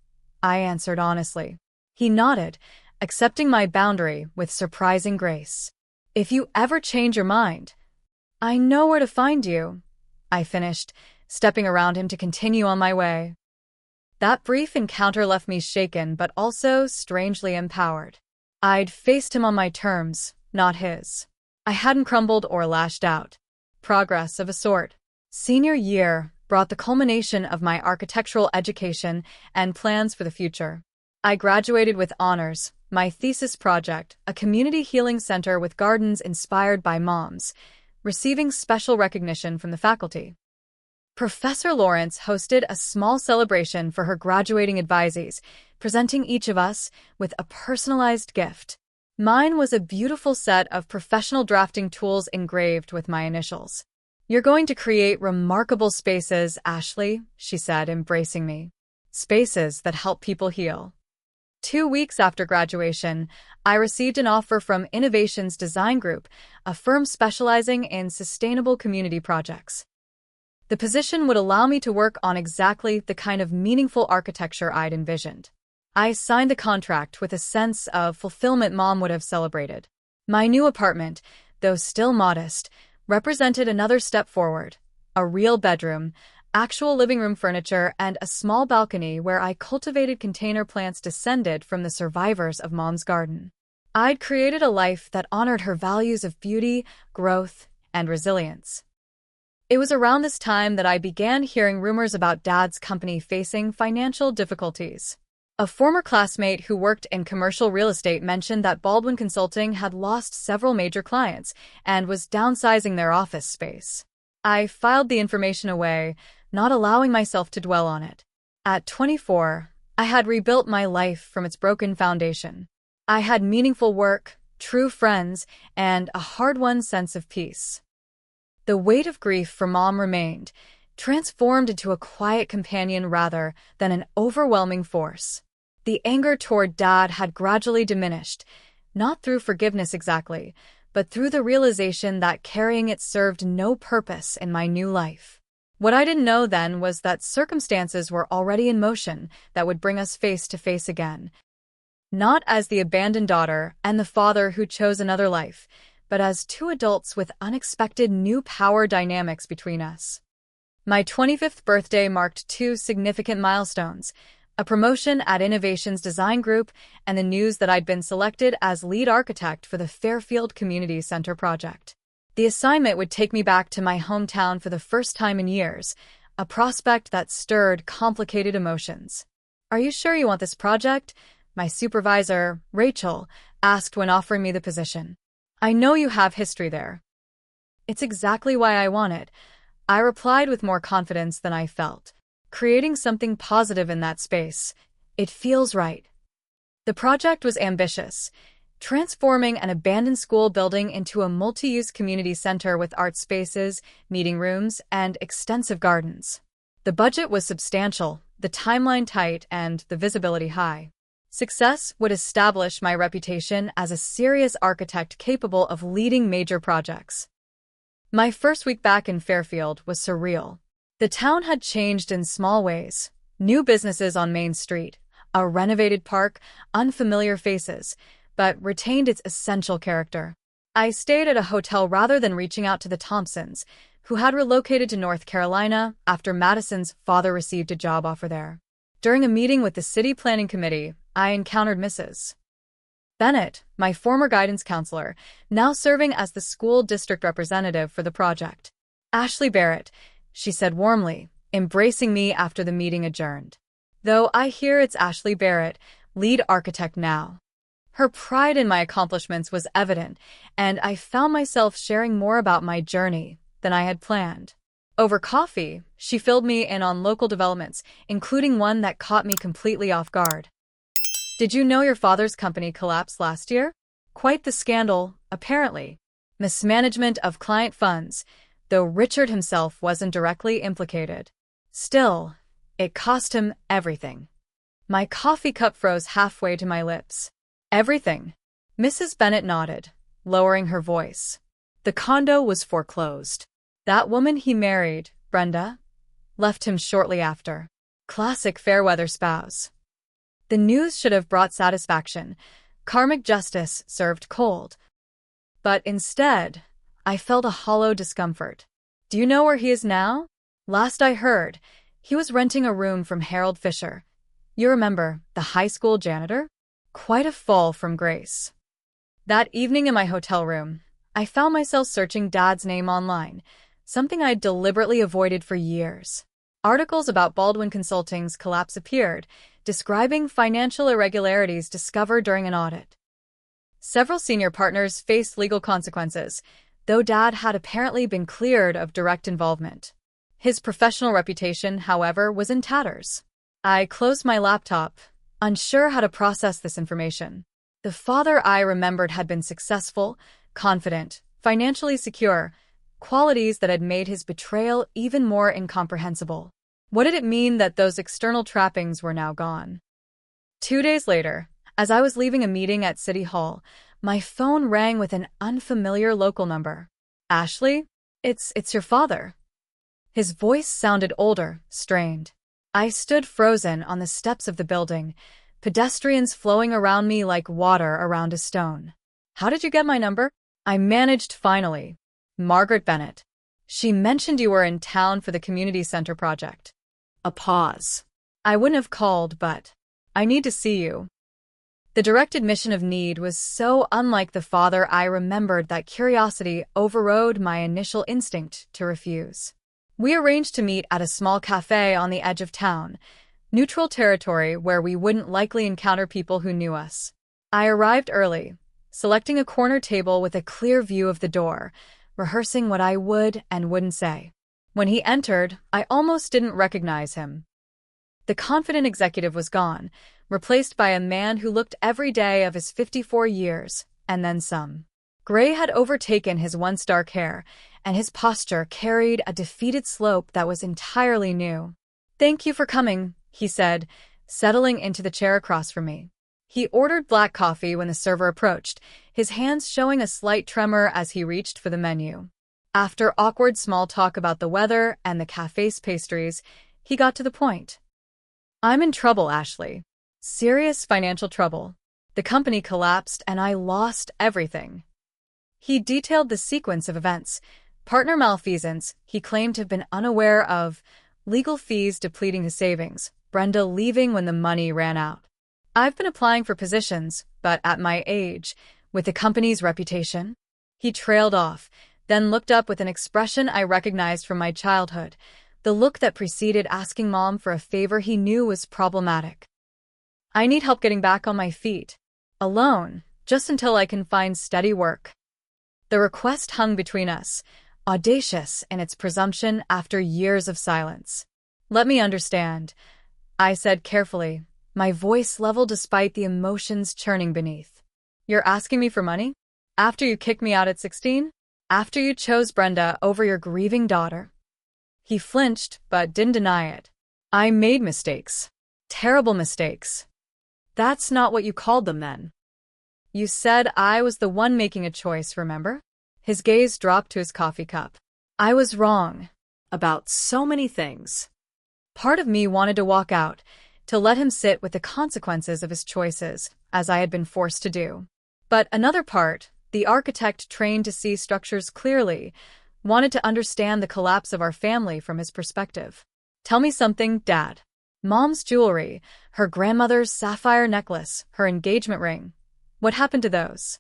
I answered honestly. He nodded, accepting my boundary with surprising grace. "If you ever change your mind, I know where to find you," I finished, stepping around him to continue on my way. That brief encounter left me shaken but also strangely empowered. I'd faced him on my terms, not his. I hadn't crumbled or lashed out. Progress of a sort. Senior year brought the culmination of my architectural education and plans for the future. I graduated with honors, my thesis project, a community healing center with gardens inspired by moms, receiving special recognition from the faculty. Professor Lawrence hosted a small celebration for her graduating advisees, presenting each of us with a personalized gift. Mine was a beautiful set of professional drafting tools engraved with my initials. "You're going to create remarkable spaces, Ashley," she said, embracing me. "Spaces that help people heal." 2 weeks after graduation, I received an offer from Innovations Design Group, a firm specializing in sustainable community projects. The position would allow me to work on exactly the kind of meaningful architecture I'd envisioned. I signed the contract with a sense of fulfillment Mom would have celebrated. My new apartment, though still modest, represented another step forward. A real bedroom, actual living room furniture, and a small balcony where I cultivated container plants descended from the survivors of Mom's garden. I'd created a life that honored her values of beauty, growth, and resilience. It was around this time that I began hearing rumors about Dad's company facing financial difficulties. A former classmate who worked in commercial real estate mentioned that Baldwin Consulting had lost several major clients and was downsizing their office space. I filed the information away, not allowing myself to dwell on it. At 24, I had rebuilt my life from its broken foundation. I had meaningful work, true friends, and a hard-won sense of peace. The weight of grief for Mom remained, transformed into a quiet companion rather than an overwhelming force. The anger toward Dad had gradually diminished, not through forgiveness exactly, but through the realization that carrying it served no purpose in my new life. What I didn't know then was that circumstances were already in motion that would bring us face to face again. Not as the abandoned daughter and the father who chose another life, but as two adults with unexpected new power dynamics between us. My 25th birthday marked two significant milestones: a promotion at Innovations Design Group and the news that I'd been selected as lead architect for the Fairfield Community Center project. The assignment would take me back to my hometown for the first time in years, a prospect that stirred complicated emotions. "Are you sure you want this project?" my supervisor, Rachel, asked when offering me the position. "I know you have history there." "It's exactly why I want it," I replied with more confidence than I felt. Creating something positive in that space, it feels right. The project was ambitious, transforming an abandoned school building into a multi-use community center with art spaces, meeting rooms, and extensive gardens. The budget was substantial, the timeline tight, and the visibility high. Success would establish my reputation as a serious architect capable of leading major projects. My first week back in Fairfield was surreal. The town had changed in small ways. New businesses on Main Street, a renovated park, unfamiliar faces, but retained its essential character. I stayed at a hotel rather than reaching out to the Thompsons, who had relocated to North Carolina after Madison's father received a job offer there. During a meeting with the City Planning Committee, I encountered Mrs. Bennett, my former guidance counselor, now serving as the school district representative for the project. "Ashley Barrett," she said warmly, embracing me after the meeting adjourned. "Though I hear it's Ashley Barrett, lead architect now." Her pride in my accomplishments was evident, and I found myself sharing more about my journey than I had planned. Over coffee, she filled me in on local developments, including one that caught me completely off guard. "Did you know your father's company collapsed last year?" Quite the scandal, apparently. Mismanagement of client funds, though Richard himself wasn't directly implicated. Still, it cost him everything. My coffee cup froze halfway to my lips. Everything. Mrs. Bennet nodded, lowering her voice. The condo was foreclosed. That woman he married, Brenda, left him shortly after. Classic fair-weather spouse. The news should have brought satisfaction, karmic justice served cold. But instead, I felt a hollow discomfort. Do you know where he is now? Last I heard, he was renting a room from Harold Fisher. You remember, the high school janitor? Quite a fall from grace. That evening in my hotel room, I found myself searching Dad's name online, something I'd deliberately avoided for years. Articles about Baldwin Consulting's collapse appeared, describing financial irregularities discovered during an audit. Several senior partners faced legal consequences, though Dad had apparently been cleared of direct involvement. His professional reputation, however, was in tatters. I closed my laptop, unsure how to process this information. The father I remembered had been successful, confident, financially secure, qualities that had made his betrayal even more incomprehensible. What did it mean that those external trappings were now gone? 2 days later, as I was leaving a meeting at City Hall, my phone rang with an unfamiliar local number. Ashley? It's your father. His voice sounded older, strained. I stood frozen on the steps of the building, pedestrians flowing around me like water around a stone. How did you get my number? I managed finally. Margaret Bennet. She mentioned you were in town for the community center project. A pause. I wouldn't have called, but I need to see you. The direct admission of need was so unlike the father I remembered that curiosity overrode my initial instinct to refuse. We arranged to meet at a small cafe on the edge of town, neutral territory where we wouldn't likely encounter people who knew us. I arrived early, selecting a corner table with a clear view of the door, rehearsing what I would and wouldn't say. When he entered, I almost didn't recognize him. The confident executive was gone, replaced by a man who looked every day of his 54 years, and then some. Gray had overtaken his once dark hair, and his posture carried a defeated slope that was entirely new. "Thank you for coming," he said, settling into the chair across from me. He ordered black coffee when the server approached, his hands showing a slight tremor as he reached for the menu. After awkward small talk about the weather and the cafe's pastries, he got to the point. "I'm in trouble, Ashley. Serious financial trouble. The company collapsed and I lost everything." He detailed the sequence of events. Partner malfeasance, he claimed to have been unaware of, legal fees depleting his savings, Brenda leaving when the money ran out. "I've been applying for positions, but at my age, with the company's reputation." He trailed off, then looked up with an expression I recognized from my childhood, the look that preceded asking Mom for a favor he knew was problematic. "I need help getting back on my feet. Alone, just until I can find steady work." The request hung between us, audacious in its presumption after years of silence. "Let me understand," I said carefully, my voice level despite the emotions churning beneath. "You're asking me for money? After you kicked me out at 16? After you chose Brenda over your grieving daughter?" He flinched, but didn't deny it. "I made mistakes. Terrible mistakes." "That's not what you called them then. You said I was the one making a choice, remember?" His gaze dropped to his coffee cup. "I was wrong. About so many things." Part of me wanted to walk out, to let him sit with the consequences of his choices, as I had been forced to do. But another part, the architect trained to see structures clearly, wanted to understand the collapse of our family from his perspective. "Tell me something, Dad. Mom's jewelry, her grandmother's sapphire necklace, her engagement ring. What happened to those?"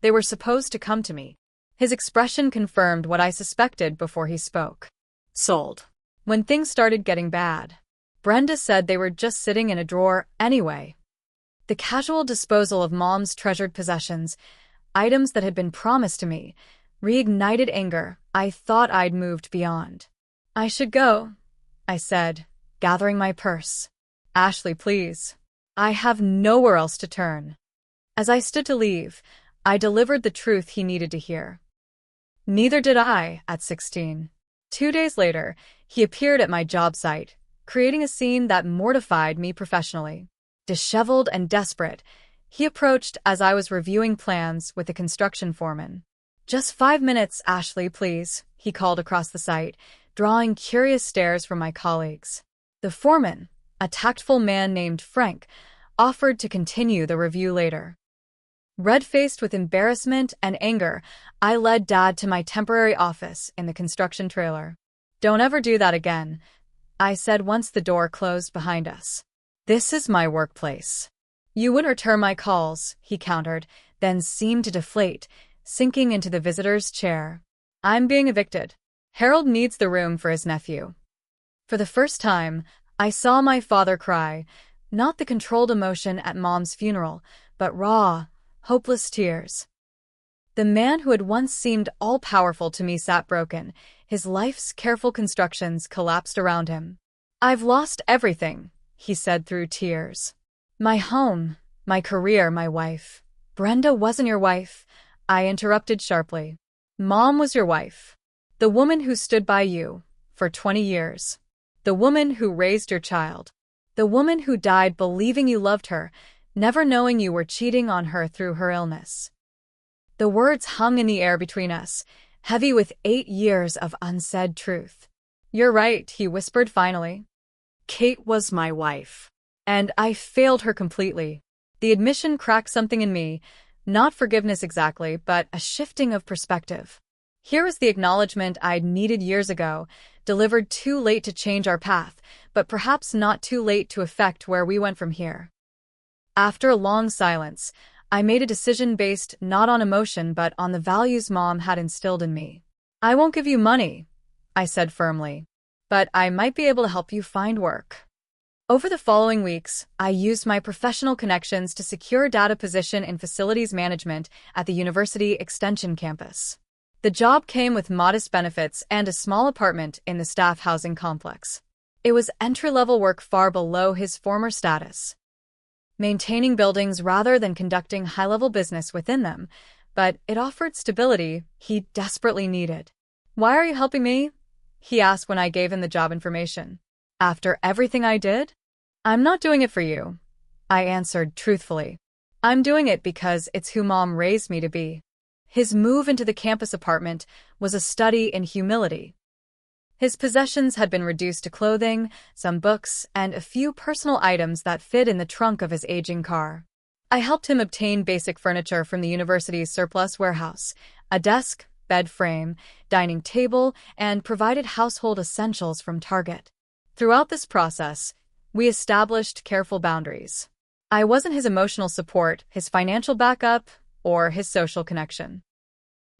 "They were supposed to come to me." His expression confirmed what I suspected before he spoke. "Sold. When things started getting bad. Brenda said they were just sitting in a drawer anyway." The casual disposal of Mom's treasured possessions, items that had been promised to me, reignited anger I thought I'd moved beyond. "I should go," I said, gathering my purse. "Ashley, please. I have nowhere else to turn." As I stood to leave, I delivered the truth he needed to hear. Neither did I, at 16. 2 days later, he appeared at my job site, creating a scene that mortified me professionally. Disheveled and desperate, he approached as I was reviewing plans with the construction foreman. "Just 5 minutes, Ashley, please," he called across the site, drawing curious stares from my colleagues. The foreman, a tactful man named Frank, offered to continue the review later. Red-faced with embarrassment and anger, I led Dad to my temporary office in the construction trailer. "Don't ever do that again," I said once the door closed behind us. "This is my workplace." "You wouldn't return my calls," he countered, then seemed to deflate, sinking into the visitor's chair. "I'm being evicted. Harold needs the room for his nephew." For the first time, I saw my father cry, not the controlled emotion at Mom's funeral, but raw, hopeless tears. The man who had once seemed all-powerful to me sat broken, his life's careful constructions collapsed around him. "I've lost everything," he said through tears. "My home, my career, my wife." "Brenda wasn't your wife," I interrupted sharply. "Mom was your wife. The woman who stood by you for 20 years. The woman who raised your child. The woman who died believing you loved her, never knowing you were cheating on her through her illness." The words hung in the air between us, heavy with 8 years of unsaid truth. "You're right," he whispered finally. "Kate was my wife. And I failed her completely." The admission cracked something in me, not forgiveness exactly, but a shifting of perspective. Here was the acknowledgement I'd needed years ago, delivered too late to change our path, but perhaps not too late to affect where we went from here. After a long silence, I made a decision based not on emotion but on the values Mom had instilled in me. "I won't give you money," I said firmly, "but I might be able to help you find work." Over the following weeks, I used my professional connections to secure Dad a position in facilities management at the University Extension campus. The job came with modest benefits and a small apartment in the staff housing complex. It was entry-level work far below his former status, maintaining buildings rather than conducting high-level business within them, but it offered stability he desperately needed. "Why are you helping me?" he asked when I gave him the job information. "After everything I did?" "I'm not doing it for you," I answered truthfully. "I'm doing it because it's who Mom raised me to be." His move into the campus apartment was a study in humility. His possessions had been reduced to clothing, some books, and a few personal items that fit in the trunk of his aging car. I helped him obtain basic furniture from the university's surplus warehouse, a desk, bed frame, dining table, and provided household essentials from Target. Throughout this process, we established careful boundaries. I wasn't his emotional support, his financial backup, or his social connection.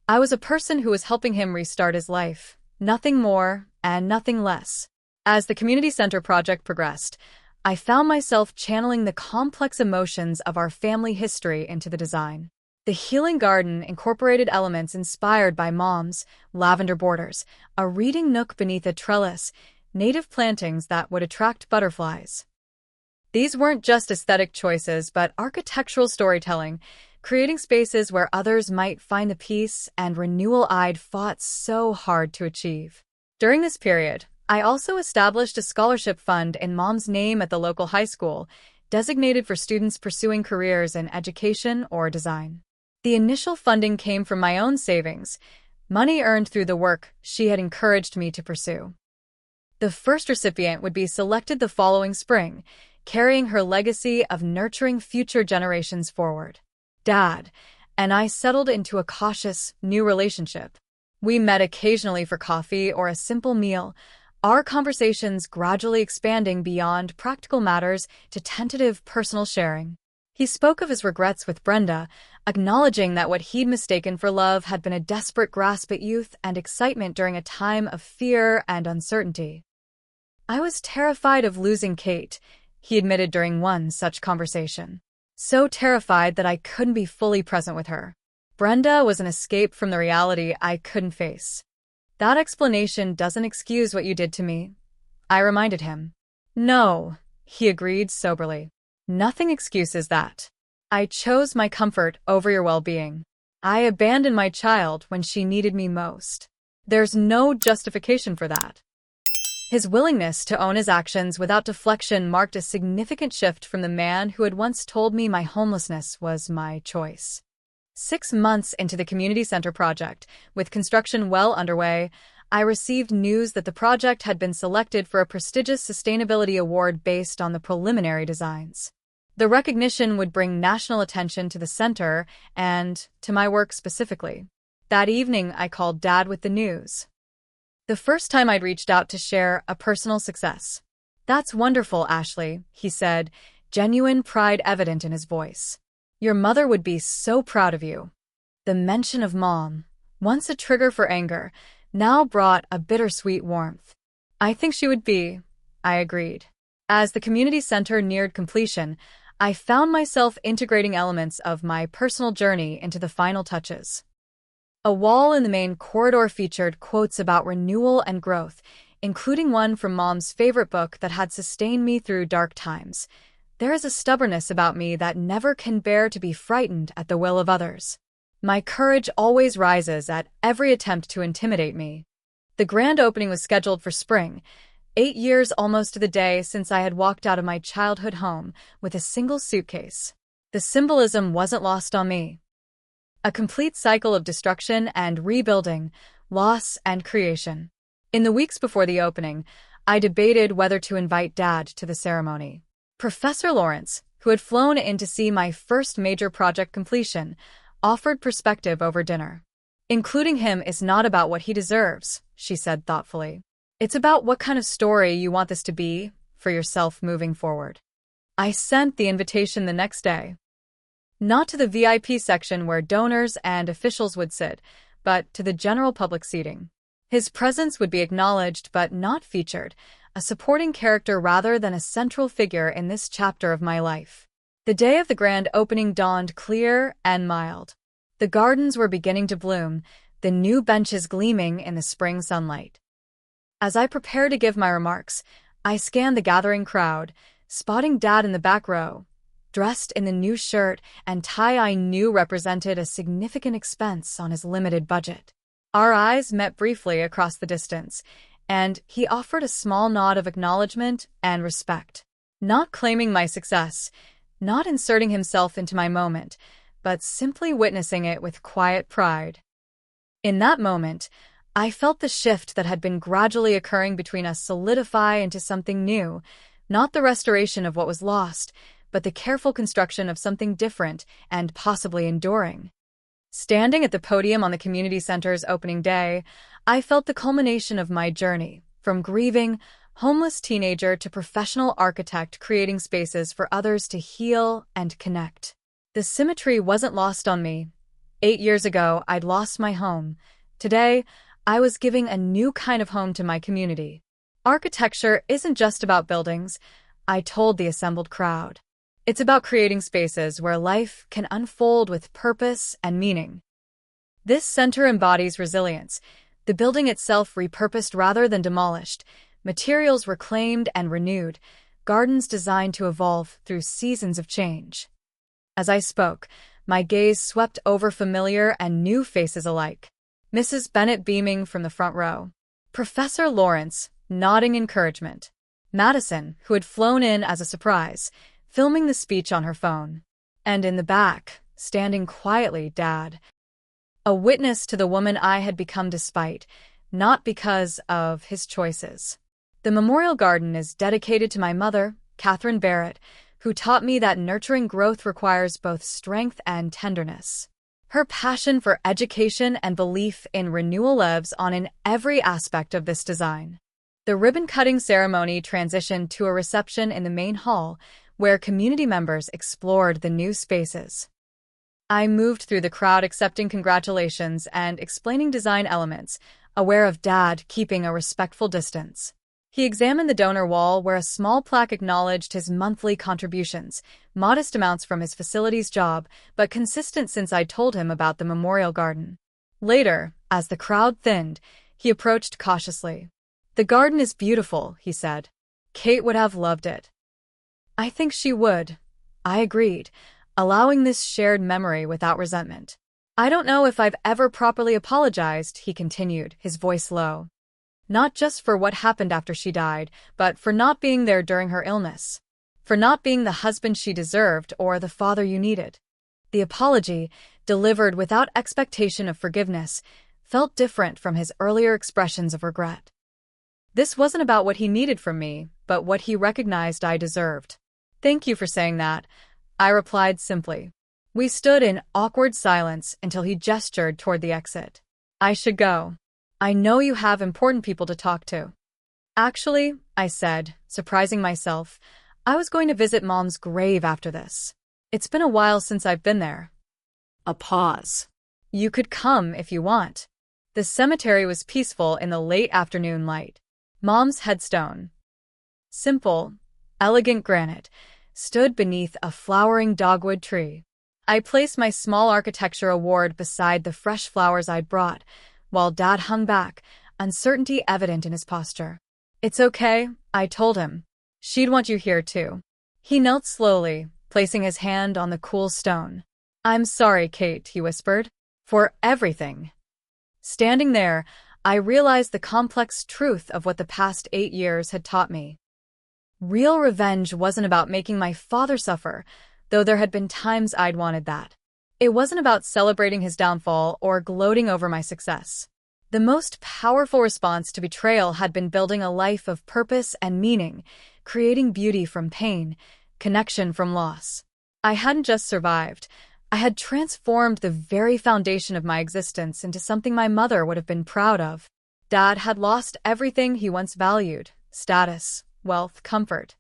I was a person who was helping him restart his life, nothing more and nothing less. As the community center project progressed, I found myself channeling the complex emotions of our family history into the design. The healing garden incorporated elements inspired by Mom's lavender borders, a reading nook beneath a trellis, native plantings that would attract butterflies. These weren't just aesthetic choices, but architectural storytelling, creating spaces where others might find the peace and renewal I'd fought so hard to achieve. During this period, I also established a scholarship fund in Mom's name at the local high school, designated for students pursuing careers in education or design. The initial funding came from my own savings, money earned through the work she had encouraged me to pursue. The first recipient would be selected the following spring, carrying her legacy of nurturing future generations forward. Dad and I settled into a cautious, new relationship. We met occasionally for coffee or a simple meal, our conversations gradually expanding beyond practical matters to tentative personal sharing. He spoke of his regrets with Brenda, acknowledging that what he'd mistaken for love had been a desperate grasp at youth and excitement during a time of fear and uncertainty. "I was terrified of losing Kate," he admitted during one such conversation. "So terrified that I couldn't be fully present with her. Brenda was an escape from the reality I couldn't face." "That explanation doesn't excuse what you did to me," I reminded him. "No," he agreed soberly. "Nothing excuses that. I chose my comfort over your well-being. I abandoned my child when she needed me most. There's no justification for that. His willingness to own his actions without deflection marked a significant shift from the man who had once told me my homelessness was my choice. 6 months into the community center project, with construction well underway, I received news that the project had been selected for a prestigious sustainability award based on the preliminary designs. The recognition would bring national attention to the center and to my work specifically. That evening, I called Dad with the news. The first time I'd reached out to share a personal success. "That's wonderful, Ashley," he said, genuine pride evident in his voice. "Your mother would be so proud of you." The mention of Mom, once a trigger for anger, now brought a bittersweet warmth. "I think she would be," I agreed. As the community center neared completion, I found myself integrating elements of my personal journey into the final touches. A wall in the main corridor featured quotes about renewal and growth, including one from Mom's favorite book that had sustained me through dark times. There is a stubbornness about me that never can bear to be frightened at the will of others. My courage always rises at every attempt to intimidate me. The grand opening was scheduled for spring, 8 years almost to the day since I had walked out of my childhood home with a single suitcase. The symbolism wasn't lost on me. A complete cycle of destruction and rebuilding, loss and creation. In the weeks before the opening, I debated whether to invite Dad to the ceremony. Professor Lawrence, who had flown in to see my first major project completion, offered perspective over dinner. "Including him is not about what he deserves," she said thoughtfully. "It's about what kind of story you want this to be for yourself moving forward." I sent the invitation the next day. Not to the VIP section where donors and officials would sit, but to the general public seating. His presence would be acknowledged but not featured, a supporting character rather than a central figure in this chapter of my life. The day of the grand opening dawned clear and mild. The gardens were beginning to bloom, the new benches gleaming in the spring sunlight. As I prepared to give my remarks, I scanned the gathering crowd, spotting Dad in the back row, dressed in the new shirt and tie I knew represented a significant expense on his limited budget. Our eyes met briefly across the distance, and he offered a small nod of acknowledgement and respect. Not claiming my success, not inserting himself into my moment, but simply witnessing it with quiet pride. In that moment, I felt the shift that had been gradually occurring between us solidify into something new, not the restoration of what was lost, but the careful construction of something different and possibly enduring. Standing at the podium on the community center's opening day, I felt the culmination of my journey, from grieving, homeless teenager to professional architect creating spaces for others to heal and connect. The symmetry wasn't lost on me. 8 years ago, I'd lost my home. Today, I was giving a new kind of home to my community. Architecture isn't just about buildings, I told the assembled crowd. It's about creating spaces where life can unfold with purpose and meaning. This center embodies resilience, the building itself repurposed rather than demolished, materials reclaimed and renewed, gardens designed to evolve through seasons of change. As I spoke, my gaze swept over familiar and new faces alike. Mrs. Bennett beaming from the front row. Professor Lawrence, nodding encouragement. Madison, who had flown in as a surprise, filming the speech on her phone. And in the back, standing quietly, Dad. A witness to the woman I had become despite, not because of his choices. The memorial garden is dedicated to my mother, Catherine Barrett, who taught me that nurturing growth requires both strength and tenderness. Her passion for education and belief in renewal lives on in every aspect of this design. The ribbon-cutting ceremony transitioned to a reception in the main hall, where community members explored the new spaces. I moved through the crowd accepting congratulations and explaining design elements, aware of Dad keeping a respectful distance. He examined the donor wall where a small plaque acknowledged his monthly contributions, modest amounts from his facilities job, but consistent since I'd told him about the memorial garden. Later, as the crowd thinned, he approached cautiously. "The garden is beautiful," he said. "Kate would have loved it." "I think she would," I agreed, allowing this shared memory without resentment. I don't know if I've ever properly apologized, he continued, his voice low. Not just for what happened after she died, but for not being there during her illness. For not being the husband she deserved or the father you needed. The apology, delivered without expectation of forgiveness, felt different from his earlier expressions of regret. This wasn't about what he needed from me, but what he recognized I deserved. Thank you for saying that, I replied simply. We stood in awkward silence until he gestured toward the exit. I should go. I know you have important people to talk to. Actually, I said, surprising myself, I was going to visit Mom's grave after this. It's been a while since I've been there. A pause. You could come if you want. The cemetery was peaceful in the late afternoon light. Mom's headstone, simple, elegant granite, stood beneath a flowering dogwood tree. I placed my small architecture award beside the fresh flowers I'd brought, while Dad hung back, uncertainty evident in his posture. It's okay, I told him. She'd want you here too. He knelt slowly, placing his hand on the cool stone. I'm sorry, Kate, he whispered, for everything. Standing there, I realized the complex truth of what the past 8 years had taught me. Real revenge wasn't about making my father suffer, though there had been times I'd wanted that. It wasn't about celebrating his downfall or gloating over my success. The most powerful response to betrayal had been building a life of purpose and meaning, creating beauty from pain, connection from loss. I hadn't just survived. I had transformed the very foundation of my existence into something my mother would have been proud of. Dad had lost everything he once valued: status, wealth, comfort.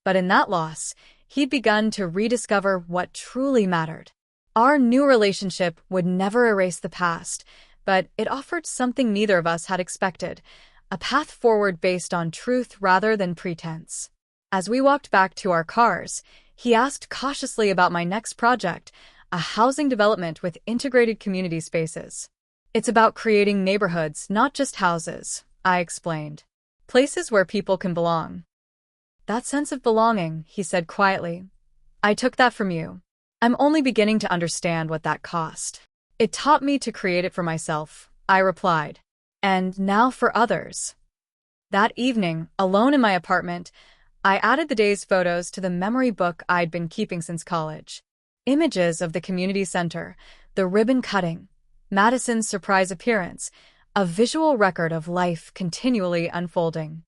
But in that loss, he'd begun to rediscover what truly mattered. Our new relationship would never erase the past, but it offered something neither of us had expected: a path forward based on truth rather than pretense. As we walked back to our cars, he asked cautiously about my next project, a housing development with integrated community spaces. It's about creating neighborhoods, not just houses, I explained. Places where people can belong. That sense of belonging, he said quietly. I took that from you. I'm only beginning to understand what that cost. It taught me to create it for myself, I replied. And now for others. That evening, alone in my apartment, I added the day's photos to the memory book I'd been keeping since college. Images of the community center, the ribbon cutting, Madison's surprise appearance, a visual record of life continually unfolding.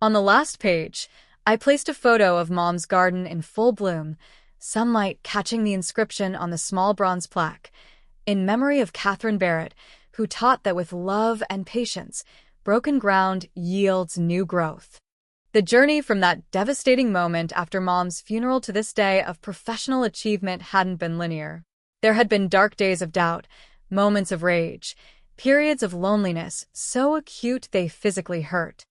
On the last page, I placed a photo of Mom's garden in full bloom, sunlight catching the inscription on the small bronze plaque, in memory of Catherine Barrett, who taught that with love and patience, broken ground yields new growth. The journey from that devastating moment after Mom's funeral to this day of professional achievement hadn't been linear. There had been dark days of doubt, moments of rage, periods of loneliness so acute they physically hurt.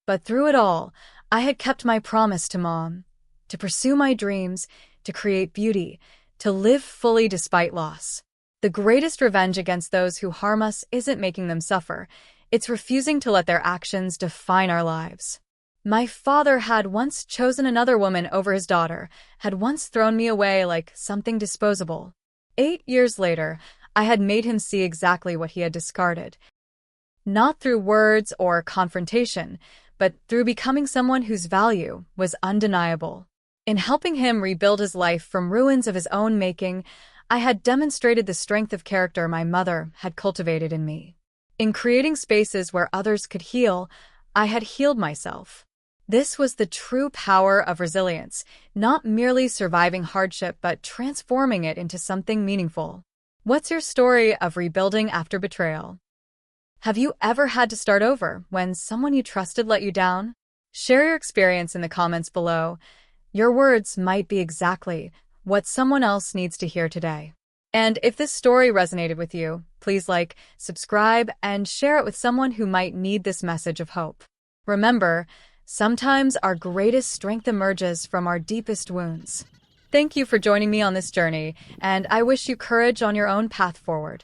But through it all, I had kept my promise to Mom, to pursue my dreams, to create beauty, to live fully despite loss. The greatest revenge against those who harm us isn't making them suffer, it's refusing to let their actions define our lives. My father had once chosen another woman over his daughter, had once thrown me away like something disposable. 8 years later, I had made him see exactly what he had discarded. Not through words or confrontation, but through becoming someone whose value was undeniable. In helping him rebuild his life from ruins of his own making, I had demonstrated the strength of character my mother had cultivated in me. In creating spaces where others could heal, I had healed myself. This was the true power of resilience, not merely surviving hardship but transforming it into something meaningful. What's your story of rebuilding after betrayal? Have you ever had to start over when someone you trusted let you down? Share your experience in the comments below. Your words might be exactly what someone else needs to hear today. And if this story resonated with you, please like, subscribe, and share it with someone who might need this message of hope. Remember, sometimes our greatest strength emerges from our deepest wounds. Thank you for joining me on this journey, and I wish you courage on your own path forward.